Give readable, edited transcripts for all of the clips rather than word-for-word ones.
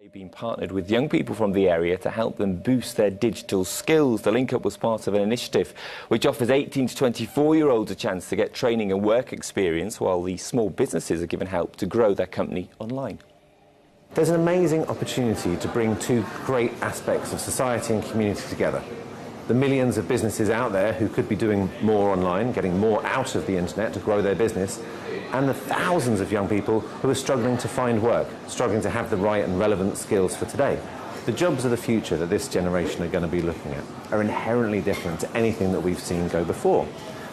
They've been partnered with young people from the area to help them boost their digital skills. The link-up was part of an initiative which offers 18 to 24-year-olds a chance to get training and work experience, while the small businesses are given help to grow their company online. There's an amazing opportunity to bring two great aspects of society and community together. The millions of businesses out there who could be doing more online, getting more out of the internet to grow their business, and the thousands of young people who are struggling to find work, struggling to have the right and relevant skills for today. The jobs of the future that this generation are going to be looking at are inherently different to anything that we've seen go before.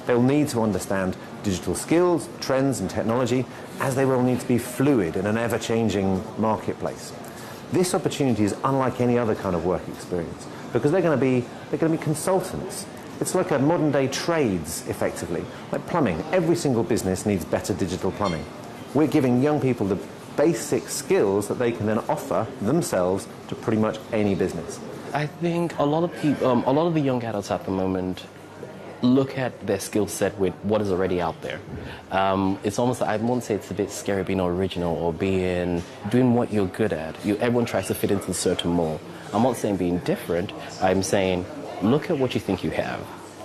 They'll need to understand digital skills, trends and technology, as they will need to be fluid in an ever-changing marketplace. This opportunity is unlike any other kind of work experience because they're going to be consultants. It's like a modern-day trades, effectively, like plumbing. Every single business needs better digital plumbing. We're giving young people the basic skills that they can then offer themselves to pretty much any business. I think a lot of people, a lot of the young adults at the moment look at their skill set with what is already out there. It's almost, I won't say it's a bit scary being original or doing what you're good at. Everyone tries to fit into a certain mold. I'm not saying being different, I'm saying look at what you think you have.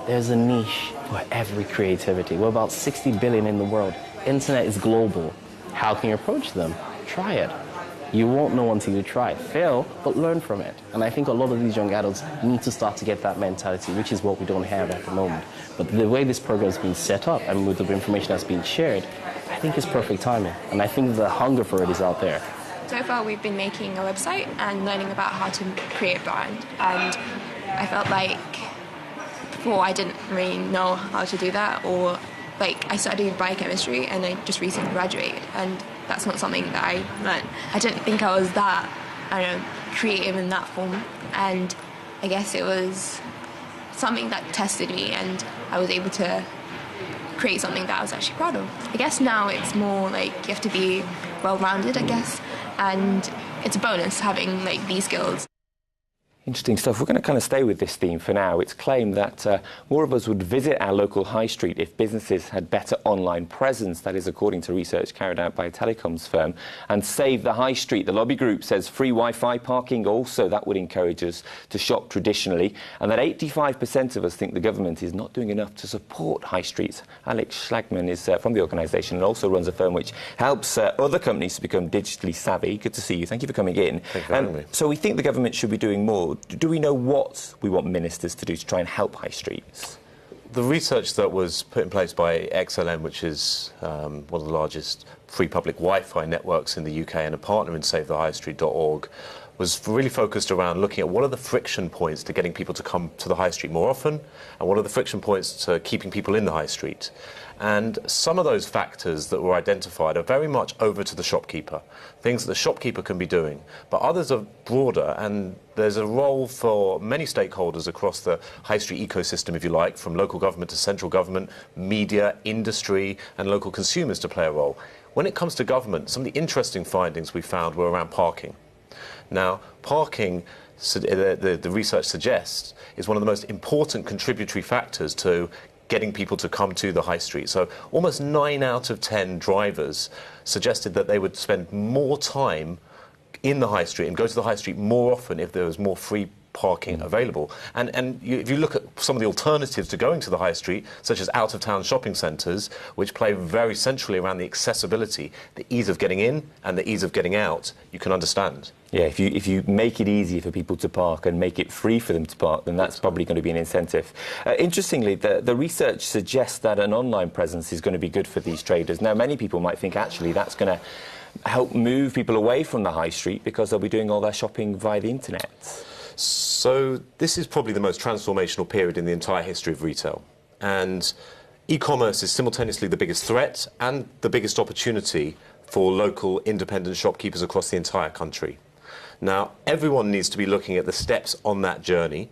There's a niche for every creativity. We're about 60 billion in the world. Internet is global. How can you approach them? Try it. You won't know until you try it. Fail, but learn from it. And I think a lot of these young adults need to start to get that mentality, which is what we don't have at the moment. But the way this program has been set up and with the information that's being shared, I think it's perfect timing. And I think the hunger for it is out there. So far we've been making a website and learning about how to create a brand. And I felt like before I didn't really know how to do that, or like I studied biochemistry and I just recently graduated, and that's not something that I learned. I didn't think I was that, I don't know, creative in that form, and I guess it was something that tested me and I was able to create something that I was actually proud of. I guess now it's more like you have to be well-rounded, I guess, and it's a bonus having like these skills. Interesting stuff. We're going to kind of stay with this theme for now. It's claimed that more of us would visit our local high street if businesses had better online presence. That is according to research carried out by a telecoms firm. And Save the High Street, the lobby group, says free Wi-Fi parking also, that would encourage us to shop traditionally. And that 85% of us think the government is not doing enough to support high streets. Alex Schlagman is from the organisation and also runs a firm which helps other companies to become digitally savvy. Good to see you. Thank you for coming in. Thank you for having me. So we think the government should be doing more. Do we know what we want ministers to do to try and help high streets? The research that was put in place by XLN, which is one of the largest free public Wi-Fi networks in the UK and a partner in SaveTheHighStreet.org, was really focused around looking at what are the friction points to getting people to come to the high street more often, and what are the friction points to keeping people in the high street. And some of those factors that were identified are very much over to the shopkeeper, things that the shopkeeper can be doing. But others are broader, and there's a role for many stakeholders across the high street ecosystem, if you like, from local government to central government, media, industry, and local consumers to play a role. When it comes to government, some of the interesting findings we found were around parking. Now, parking, the research suggests, is one of the most important contributory factors to getting people to come to the high street. So almost 9 out of 10 drivers suggested that they would spend more time in the high street and go to the high street more often if there was more free parking available. And if you look at some of the alternatives to going to the high street, such as out-of-town shopping centres, which play very centrally around the accessibility, the ease of getting in and the ease of getting out, you can understand. Yeah, if you make it easy for people to park and make it free for them to park, then that's probably going to be an incentive. Interestingly, the research suggests that an online presence is going to be good for these traders. Now, many people might think, actually, that's going to help move people away from the high street because they'll be doing all their shopping via the internet. So this is probably the most transformational period in the entire history of retail. And e-commerce is simultaneously the biggest threat and the biggest opportunity for local independent shopkeepers across the entire country. Now, everyone needs to be looking at the steps on that journey,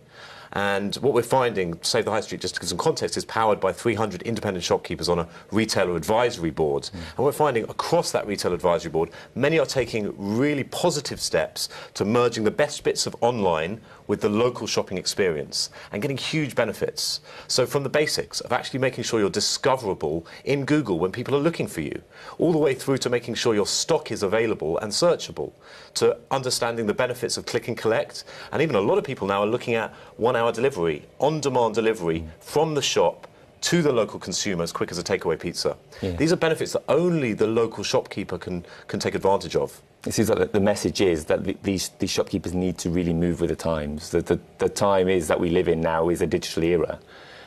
And what we're finding, Save the High Street, just to give some context, is powered by 300 independent shopkeepers on a retailer advisory board. And we're finding across that retailer advisory board, many are taking really positive steps to merging the best bits of online with the local shopping experience and getting huge benefits. So from the basics of actually making sure you're discoverable in Google when people are looking for you, all the way through to making sure your stock is available and searchable, to understanding the benefits of click and collect. And even a lot of people now are looking at 1 hour delivery, on-demand delivery from the shop to the local consumer as quick as a takeaway pizza. Yeah. These are benefits that only the local shopkeeper can take advantage of. It seems like the message is that these shopkeepers need to really move with the times. The time is that we live in now is a digital era,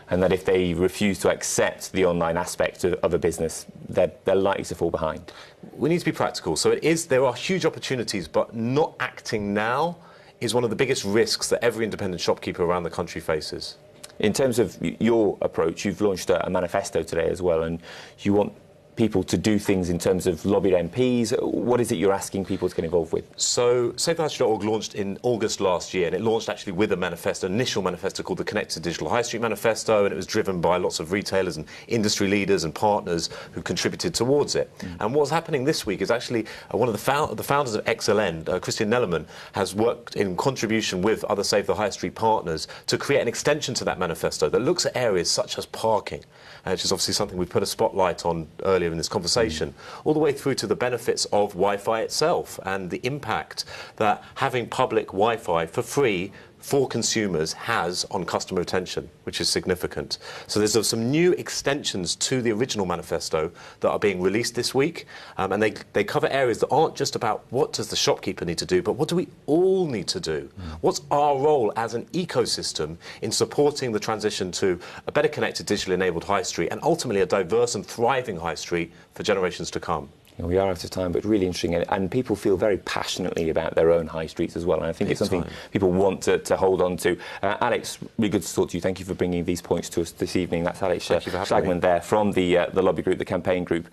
and that if they refuse to accept the online aspect of a business, they're likely to fall behind. We need to be practical. So there are huge opportunities, but not acting now is one of the biggest risks that every independent shopkeeper around the country faces. In terms of your approach, you've launched a manifesto today as well, and you want people to do things in terms of lobbied MPs. What is it you're asking people to get involved with? So SaveTheHighStreet.org launched in August last year, and it launched actually with a manifesto, initial manifesto called the Connected Digital High Street Manifesto, and it was driven by lots of retailers and industry leaders and partners who contributed towards it. And what's happening this week is actually one of the founders of XLN, Christian Nellerman, has worked in contribution with other Save the High Street partners to create an extension to that manifesto that looks at areas such as parking, which is obviously something we put a spotlight on earlier in this conversation, all the way through to the benefits of Wi-Fi itself and the impact that having public Wi-Fi for free for consumers has on customer retention, which is significant. So there's some new extensions to the original manifesto that are being released this week, and they cover areas that aren't just about what does the shopkeeper need to do, but what do we all need to do? What's our role as an ecosystem in supporting the transition to a better connected, digitally enabled high street, and ultimately a diverse and thriving high street for generations to come? We are out of time, but really interesting, and people feel very passionately about their own high streets as well, and I think it's something people want to hold on to. Alex, really good to talk to you. Thank you for bringing these points to us this evening. That's Alex Schlagman there from the lobby group, the campaign group,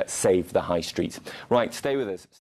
Save the High Street. Right, stay with us.